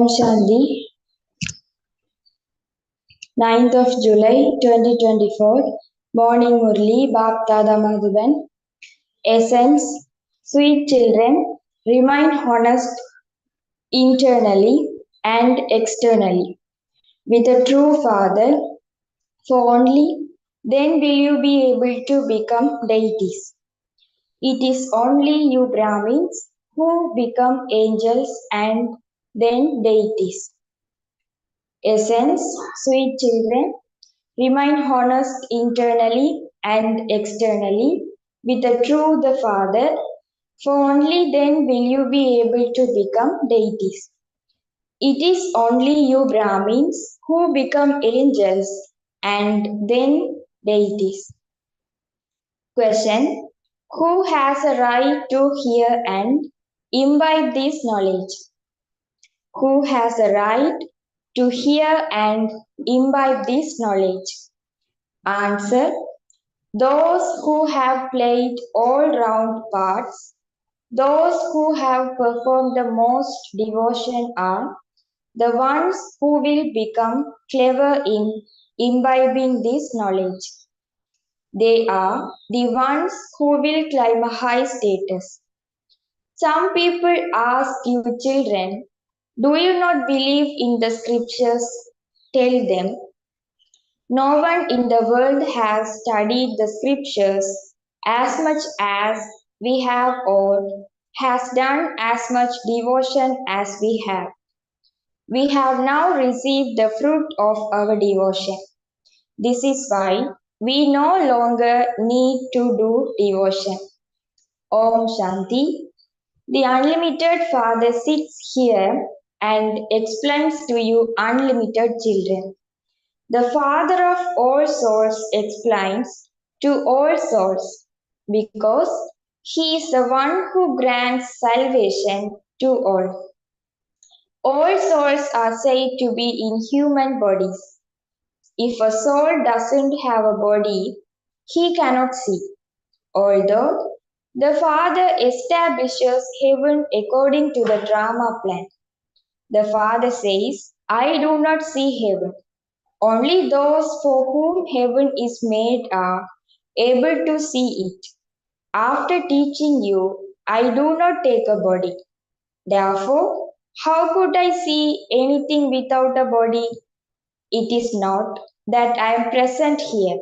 Shanti, 9th of July 2024. Morning Murli, Bap Dada Madhuban. Essence, sweet children, remain honest internally and externally with a true father, for only then will you be able to become deities. It is only you Brahmins who become angels and then deities. Essence, sweet children, remain honest internally and externally with the true the Father, for only then will you be able to become deities. It is only you Brahmins who become angels and then deities. Question: who has a right to hear and imbibe this knowledge? Who has a right to hear and imbibe this knowledge? Answer: those who have played all round parts, those who have performed the most devotion are the ones who will become clever in imbibing this knowledge. They are the ones who will climb a high status. Some people ask you children, do you not believe in the scriptures? Tell them, no one in the world has studied the scriptures as much as we have or has done as much devotion as we have. We have now received the fruit of our devotion. This is why we no longer need to do devotion. Om Shanti. The unlimited Father sits here and explains to you unlimited children. The Father of all souls explains to all souls because He is the one who grants salvation to all. All souls are said to be in human bodies. If a soul doesn't have a body, he cannot see. Although the Father establishes heaven according to the drama plan, the Father says, I do not see heaven. Only those for whom heaven is made are able to see it. After teaching you, I do not take a body. Therefore, how could I see anything without a body? It is not that I am present here,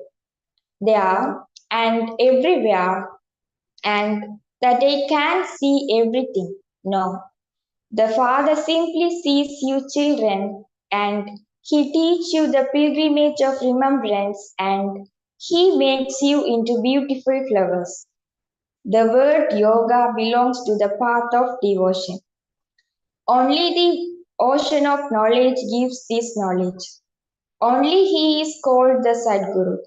there, and everywhere, and that I can see everything. No. The Father simply sees you children and He teaches you the pilgrimage of remembrance and He makes you into beautiful flowers. The word yoga belongs to the path of devotion. Only the ocean of knowledge gives this knowledge. Only He is called the Sadguru.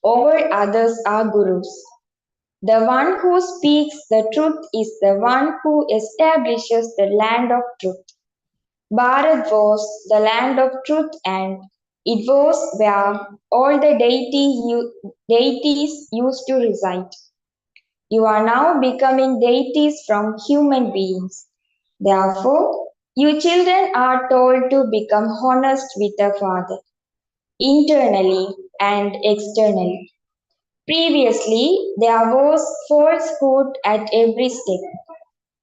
All others are gurus. The one who speaks the truth is the one who establishes the land of truth. Bharat was the land of truth and it was where all the deities used to reside. You are now becoming deities from human beings. Therefore, you children are told to become honest with the Father, internally and externally. Previously, there was falsehood at every step.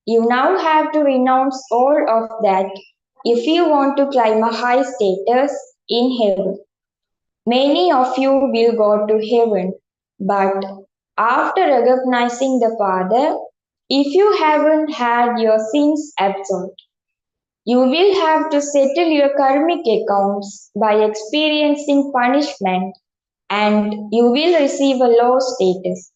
You now have to renounce all of that if you want to climb a high status in heaven. Many of you will go to heaven, but after recognizing the Father, if you haven't had your sins absolved, you will have to settle your karmic accounts by experiencing punishment and you will receive a low status.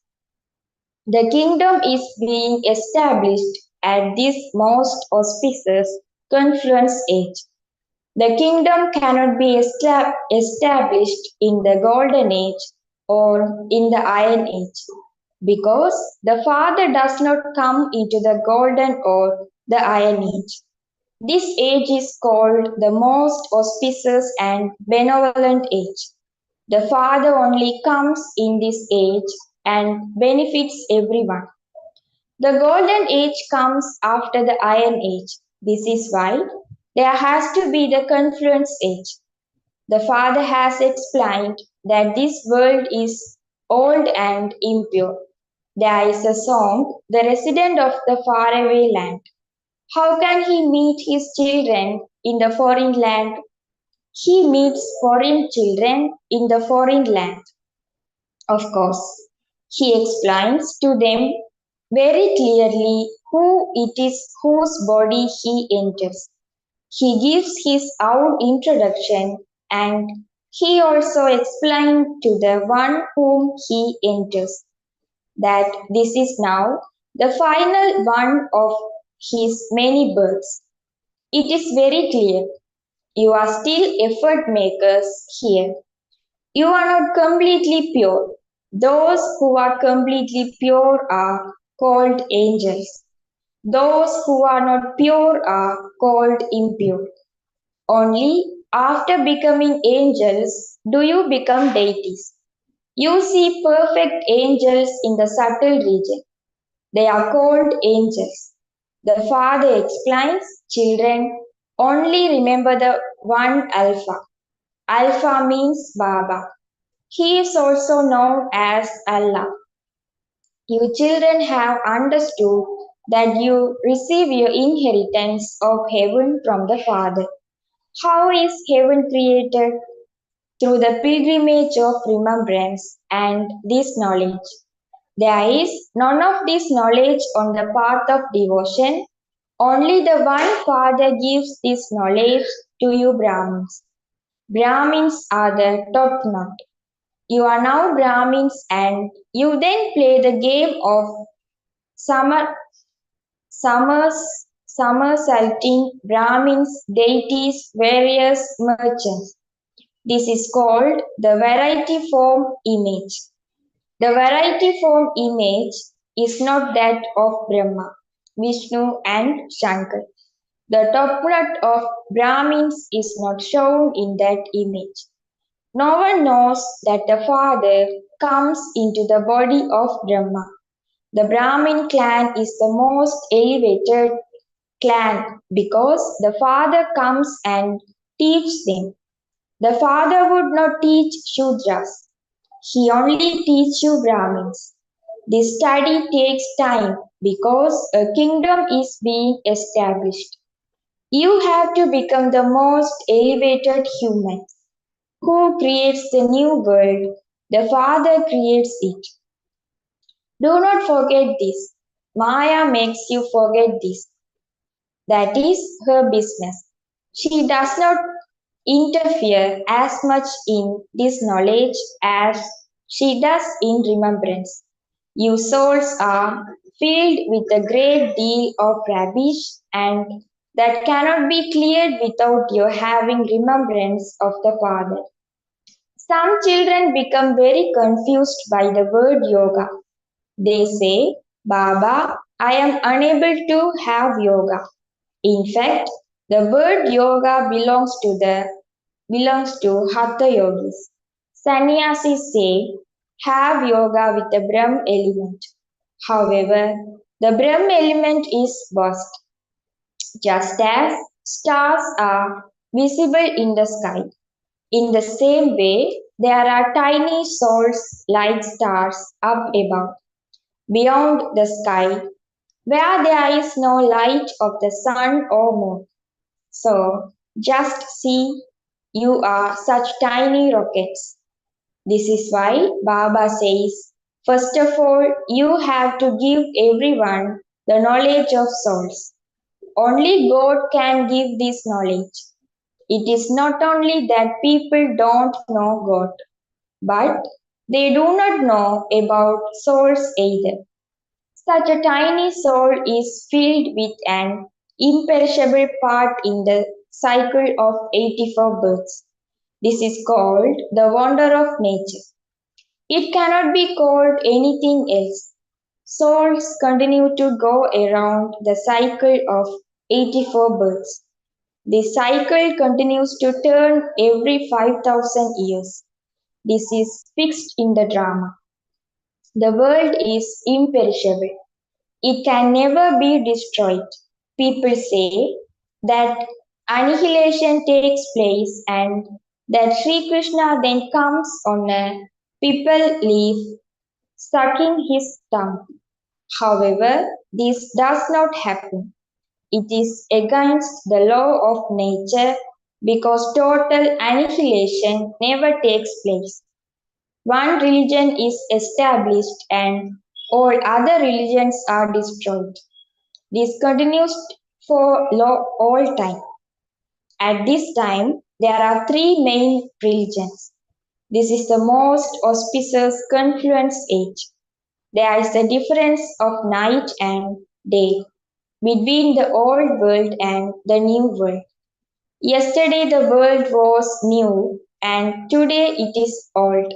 The kingdom is being established at this most auspicious confluence age. The kingdom cannot be established in the golden age or in the iron age because the Father does not come into the golden or the iron age. This age is called the most auspicious and benevolent age. The Father only comes in this age and benefits everyone. The golden age comes after the iron age. This is why There has to be the confluence edge. The Father has explained that this world is old and impure. There is a song, the resident of the faraway land. How can he meet his children in the foreign land? He meets foreign children in the foreign land. Of course, he explains to them very clearly who it is whose body he enters. He gives his own introduction and he also explained to the one whom he enters that this is now the final one of his many births. It is very clear. You are still effort makers here. You are not completely pure. Those who are completely pure are called angels. Those who are not pure are called impure. Only after becoming angels do you become deities. You see perfect angels in the subtle region. They are called angels. The Father explains, children, only remember the one Alpha. Alpha means Baba. He is also known as Allah. You children have understood that you receive your inheritance of heaven from the Father. How is heaven created? Through the pilgrimage of remembrance and this knowledge. There is none of this knowledge on the path of devotion. Only the one Father gives this knowledge to you Brahmins. Brahmins are the top knot. You are now Brahmins and you then play the game of summer, summers, somersaulting Brahmins, deities, various merchants. This is called the variety form image. The variety form image is not that of Brahma, Vishnu, and Shankar. The top knot of Brahmins is not shown in that image. No one knows that the Father comes into the body of Brahma. The Brahmin clan is the most elevated clan because the Father comes and teaches them. The Father would not teach Shudras. He only teaches you Brahmins. This study takes time because a kingdom is being established. You have to become the most elevated human. Who creates the new world? The Father creates it. Do not forget this. Maya makes you forget this. That is her business. She does not interfere as much in this knowledge as she does in remembrance. You souls are filled with a great deal of rubbish and that cannot be cleared without your having remembrance of the Father. Some children become very confused by the word yoga. They say, Baba, I am unable to have yoga. In fact, the word yoga belongs to Hatha yogis. Sannyasis say, have yoga with the Brahm element. However, the Brahm element is vast, just as stars are visible in the sky. In the same way, there are tiny souls like stars up above, beyond the sky, where there is no light of the sun or moon. So, just see, you are such tiny rockets. This is why Baba says, first of all, you have to give everyone the knowledge of souls. Only God can give this knowledge. It is not only that people don't know God, but they do not know about souls either. Such a tiny soul is filled with an imperishable part in the cycle of 84 births. This is called the wonder of nature. It cannot be called anything else. Souls continue to go around the cycle of 84 births. This cycle continues to turn every 5,000 years. This is fixed in the drama. The world is imperishable. It can never be destroyed. People say that annihilation takes place and that Sri Krishna then comes on a pipal leaf sucking his thumb. However, this does not happen. It is against the law of nature because total annihilation never takes place. One religion is established and all other religions are destroyed. This continues for all time. At this time, there are three main religions. This is the most auspicious confluence age. There is a difference of night and day between the old world and the new world. Yesterday the world was new and today it is old.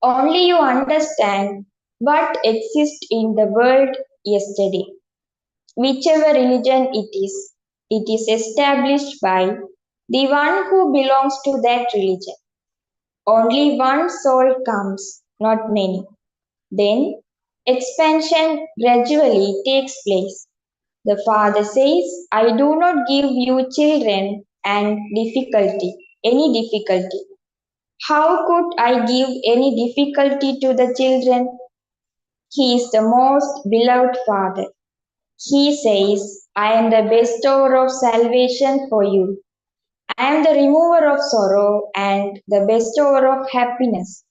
Only you understand what exists in the world yesterday. Whichever religion it is established by the one who belongs to that religion. Only one soul comes, not many. Then expansion gradually takes place. The father says, I do not give you children and any difficulty. How could I give any difficulty to the children? He is the most beloved father. He says, I am the bestower of salvation for you. I am the remover of sorrow and the bestower of happiness.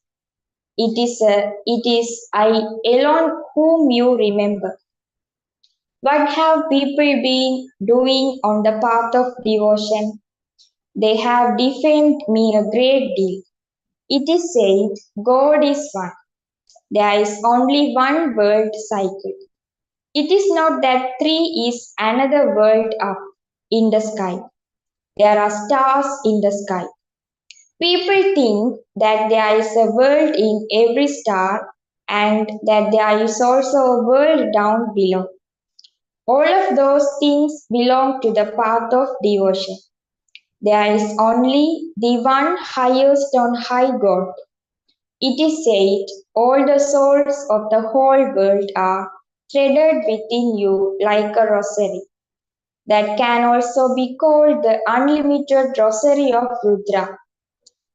It is I alone whom you remember. What have people been doing on the path of devotion? They have defamed me a great deal. It is said God is one. There is only one world cycle. It is not that three is another world up in the sky. There are stars in the sky. People think that there is a world in every star and that there is also a world down below. All of those things belong to the path of devotion. There is only the one highest on high God. It is said, all the souls of the whole world are threaded within you like a rosary. That can also be called the unlimited rosary of Rudra.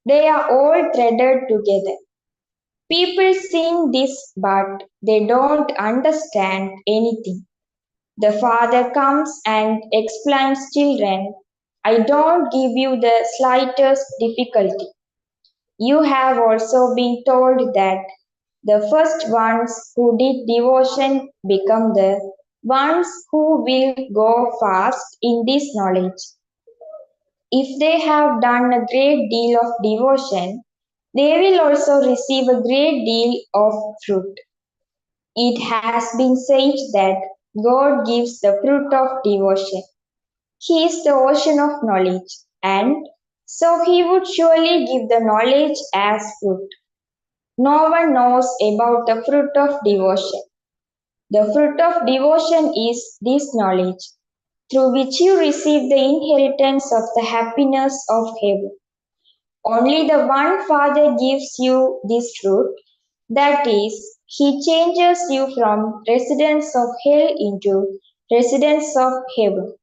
They are all threaded together. People sing this, but they don't understand anything. The father comes and explains, children, I don't give you the slightest difficulty. You have also been told that the first ones who did devotion become the ones who will go fast in this knowledge. If they have done a great deal of devotion, they will also receive a great deal of fruit. It has been said that God gives the fruit of devotion. He is the ocean of knowledge, and so he would surely give the knowledge as fruit. No one knows about the fruit of devotion. The fruit of devotion is this knowledge, through which you receive the inheritance of the happiness of heaven. Only the one Father gives you this fruit, that is, he changes you from residents of hell into residents of heaven.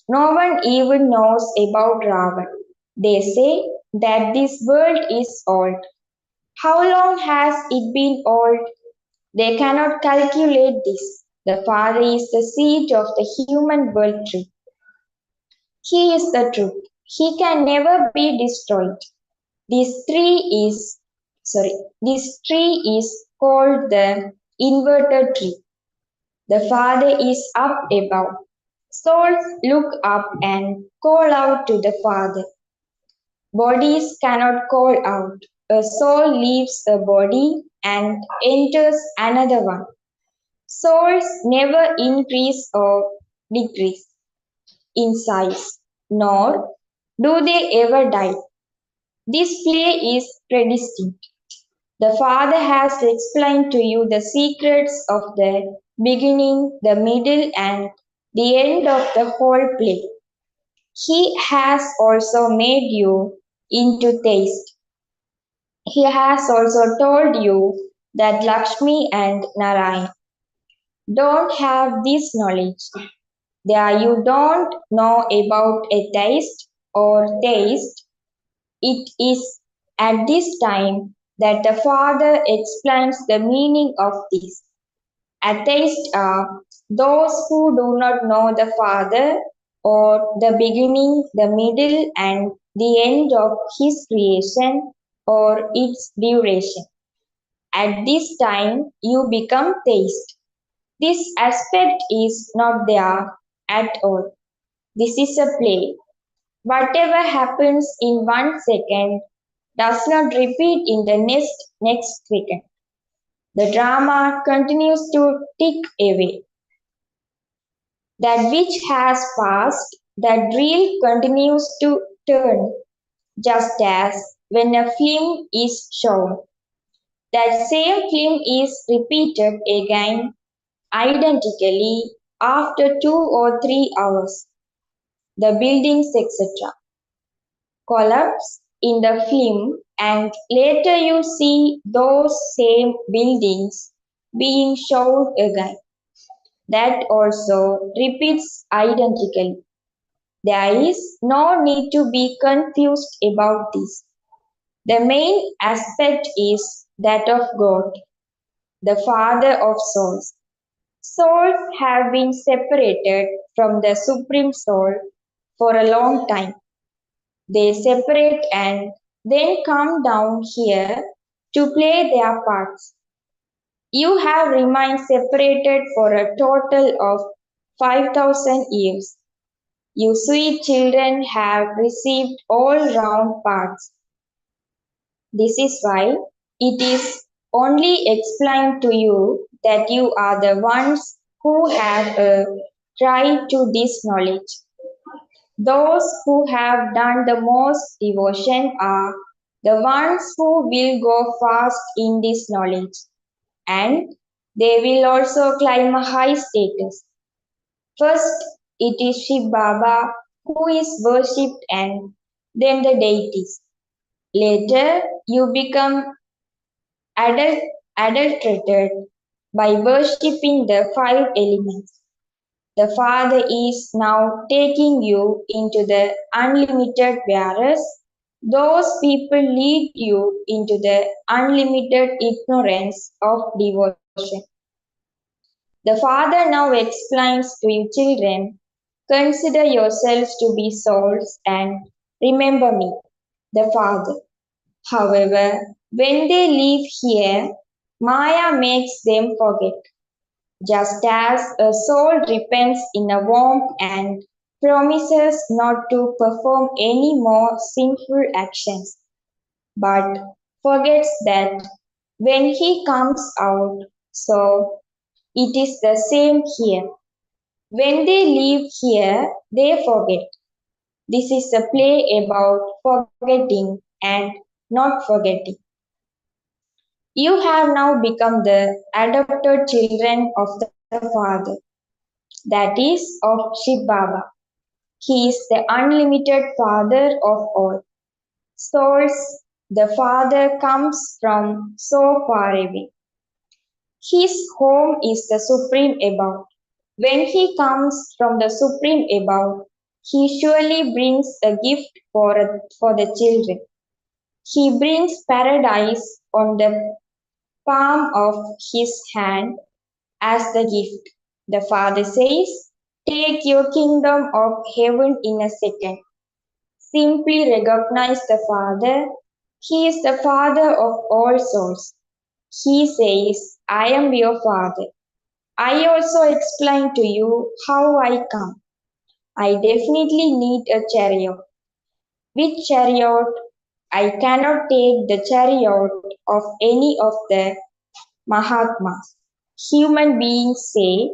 No one even knows about Ravan. They say that this world is old. How long has it been old? They cannot calculate this. The Father is the seed of the human world tree. He is the truth. He can never be destroyed. This tree is this tree is called the inverted tree. The Father is up above. Souls look up and call out to the Father. Bodies cannot call out. A soul leaves a body and enters another one. Souls never increase or decrease in size, nor do they ever die. This play is predestined. The Father has explained to you the secrets of the beginning, the middle, and the end of the whole play. He has also made you into taste. He has also told you that Lakshmi and Narayan don't have this knowledge. There you don't know about a taste or taste. It is at this time that the Father explains the meaning of this. Atheists are those who do not know the Father or the beginning, the middle, and the end of His creation or its duration. At this time, you become theist. This aspect is not there at all. This is a play. Whatever happens in 1 second does not repeat in the next second. The drama continues to tick away. That which has passed, that reel continues to turn, just as when a film is shown. That same film is repeated again identically after 2 or 3 hours. The buildings, etc., collapse in the film, and later you see those same buildings being shown again. That also repeats identically. There is no need to be confused about this. The main aspect is that of God, the Father of souls. Souls have been separated from the Supreme Soul for a long time. They separate and then come down here to play their parts. You have remained separated for a total of 5,000 years. You sweet children have received all round parts. This is why it is only explained to you that you are the ones who have a right to this knowledge. Those who have done the most devotion are the ones who will go fast in this knowledge, and they will also climb a high status. First, it is Shiv Baba who is worshipped, and then the deities. Later, you become adult, adulterated by worshipping the 5 elements. The Father is now taking you into the unlimited, whereas those people lead you into the unlimited ignorance of devotion. The Father now explains to you children, consider yourselves to be souls and remember me, the Father. However, when they leave here, Maya makes them forget. Just as a soul repents in a womb and promises not to perform any more sinful actions, but forgets that when he comes out, so it is the same here. When they leave here, they forget. This is a play about forgetting and not forgetting. You have now become the adopted children of the Father, that is, of Shiv Baba. He is the unlimited Father of all. Souls, the Father comes from so far away. His home is the supreme above. When he comes from the supreme above, he surely brings a gift for the children. He brings paradise on the palm of his hand as the gift. The Father says, take your kingdom of heaven in a second. Simply recognize the Father. He is the Father of all souls. He says, I am your Father. I also explain to you how I come. I definitely need a chariot. With chariot, I cannot take the chariot of any of the Mahatmas. Human beings say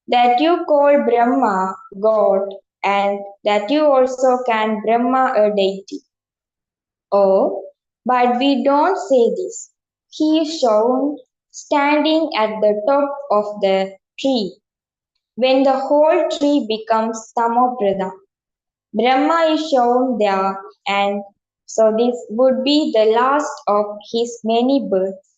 that you call Brahma God and that you also can Brahma a deity. Oh, but we don't say this. He is shown standing at the top of the tree. When the whole tree becomes Tamaprada, Brahma is shown there, and so this would be the last of his many births.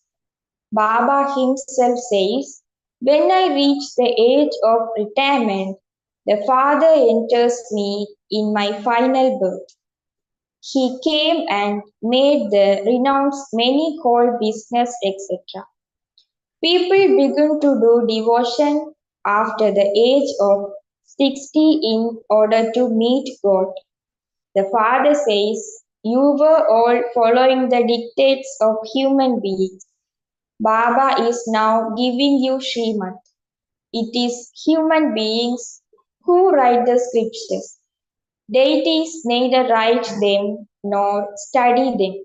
Baba himself says, when I reach the age of retirement, The Father enters me in my final birth. He came and made the renounced many called business, etc. People begin to do devotion after the age of 60 in order to meet God. The Father says, "You were all following the dictates of human beings. Baba is now giving you Srimad. It is human beings who write the scriptures. Deities neither write them nor study them.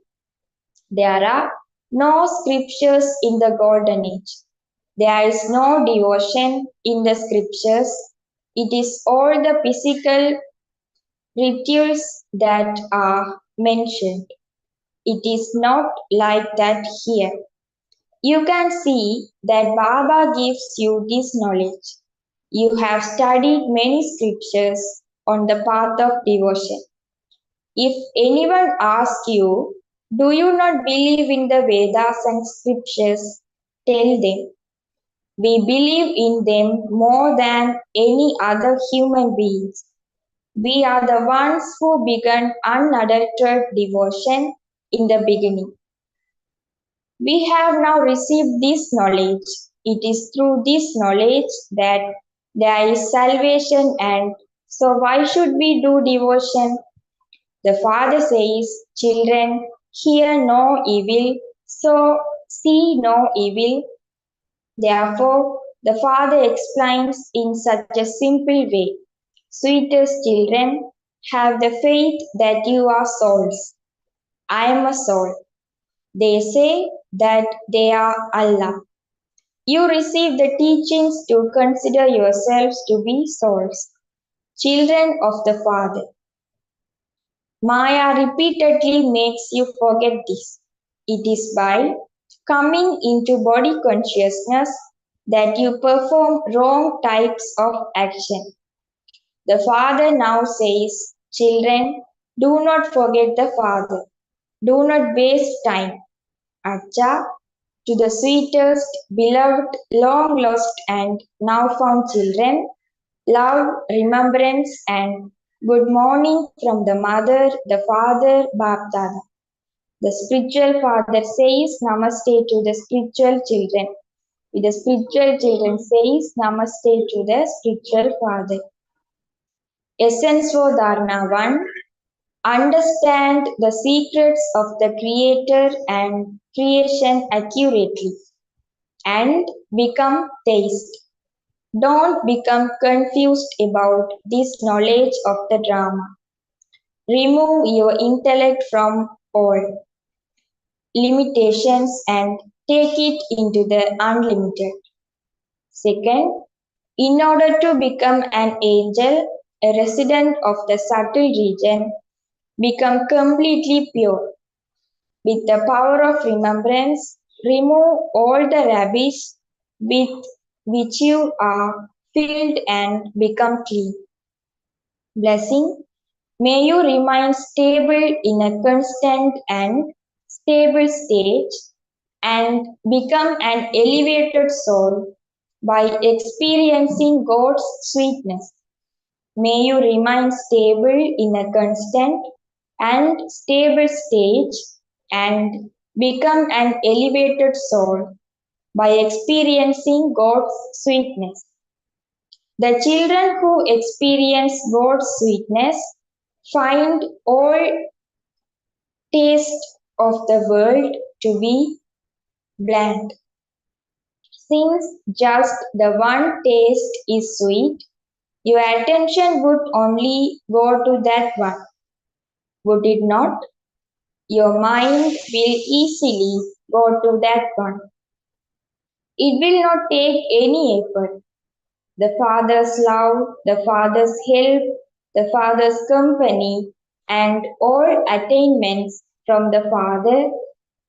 There are no scriptures in the golden age. There is no devotion in the scriptures. It is all the physical rituals that are mentioned. It is not like that here. You can see that Baba gives you this knowledge. You have studied many scriptures on the path of devotion. If anyone asks you, "Do you not believe in the Vedas and scriptures?" Tell them, "We believe in them more than any other human beings. We are the ones who began unadulterated devotion in the beginning. We have now received this knowledge. It is through this knowledge that there is salvation, and so why should we do devotion?" The Father says, "Children, hear no evil, so see no evil." Therefore, the Father explains in such a simple way, "Sweetest children, have the faith that you are souls. I am a soul. They say that they are Allah. You receive the teachings to consider yourselves to be souls, children of the Father. Maya repeatedly makes you forget this. It is by coming into body consciousness that you perform wrong types of action." The Father now says, "Children, do not forget the Father. Do not waste time. Acha, to the sweetest, beloved, long lost and now found children, love, remembrance, and good morning from the Mother, the Father, Baptada." The spiritual father says Namaste to the spiritual children. The spiritual children says Namaste to the spiritual father. Essence for Dharana 1. Understand the secrets of the Creator and creation accurately and become theist. Don't become confused about this knowledge of the drama. Remove your intellect from all limitations and take it into the unlimited. Second, in order to become an angel, a resident of the subtle region, become completely pure. With the power of remembrance, remove all the rubbish with which you are filled and become clean. Blessing. May you remain stable in a constant and stable stage and become an elevated soul by experiencing God's sweetness. May you remain stable in a constant and stable stage and become an elevated soul by experiencing God's sweetness. The children who experience God's sweetness find all taste of the world to be bland. Since just the one taste is sweet, your attention would only go to that one, would it not? Your mind will easily go to that one. It will not take any effort. The Father's love, the Father's help, the Father's company, and all attainments from the Father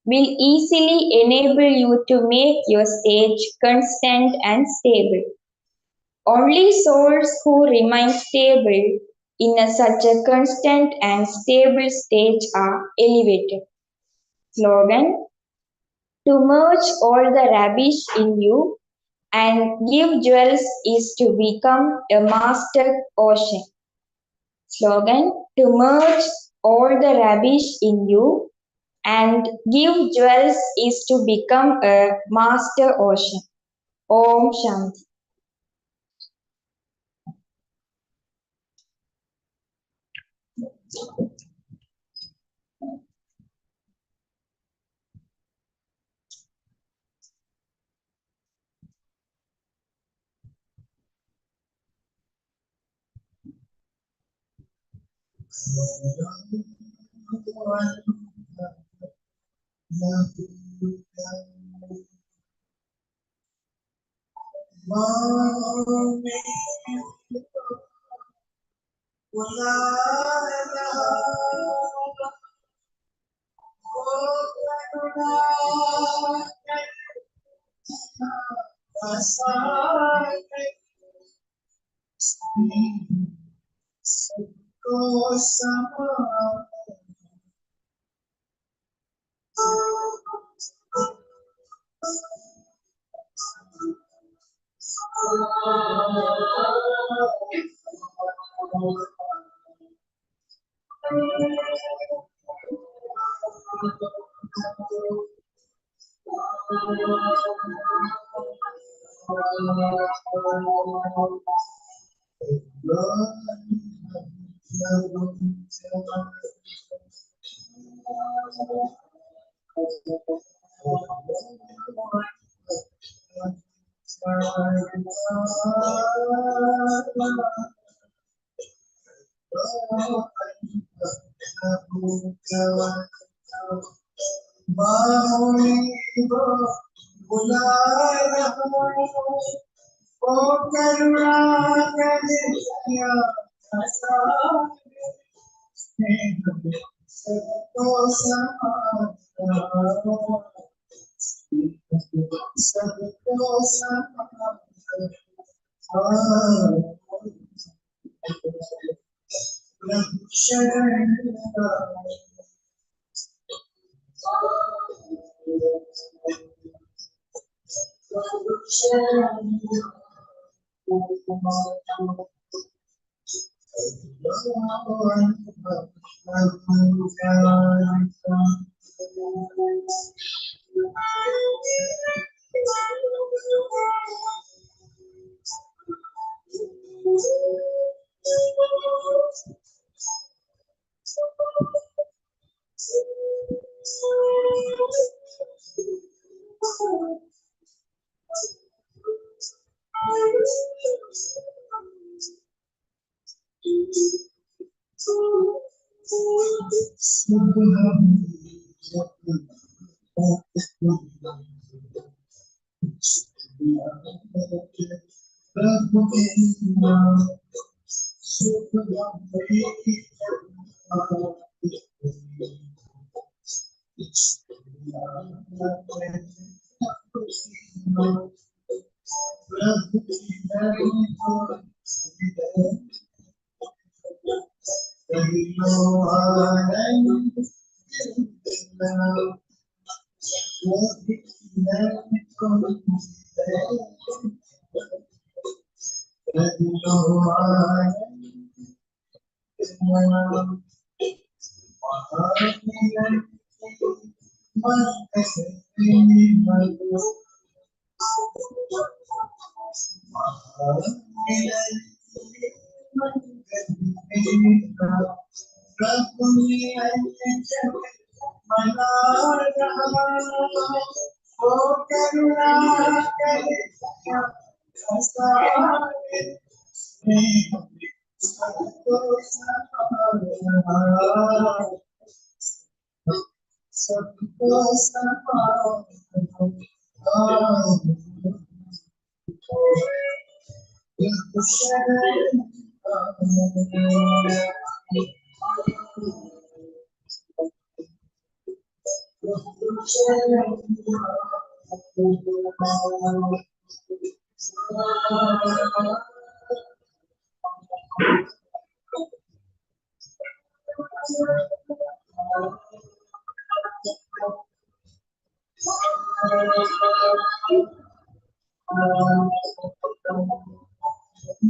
will easily enable you to make your stage constant and stable. Only souls who remain stable in such a constant and stable stage are elevated. Slogan: to merge all the rubbish in you and give jewels is to become a master ocean. Slogan: to merge all the rubbish in you and give jewels is to become a master ocean. Om Shanti.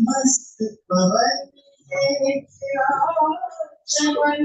मस्त पवन चमन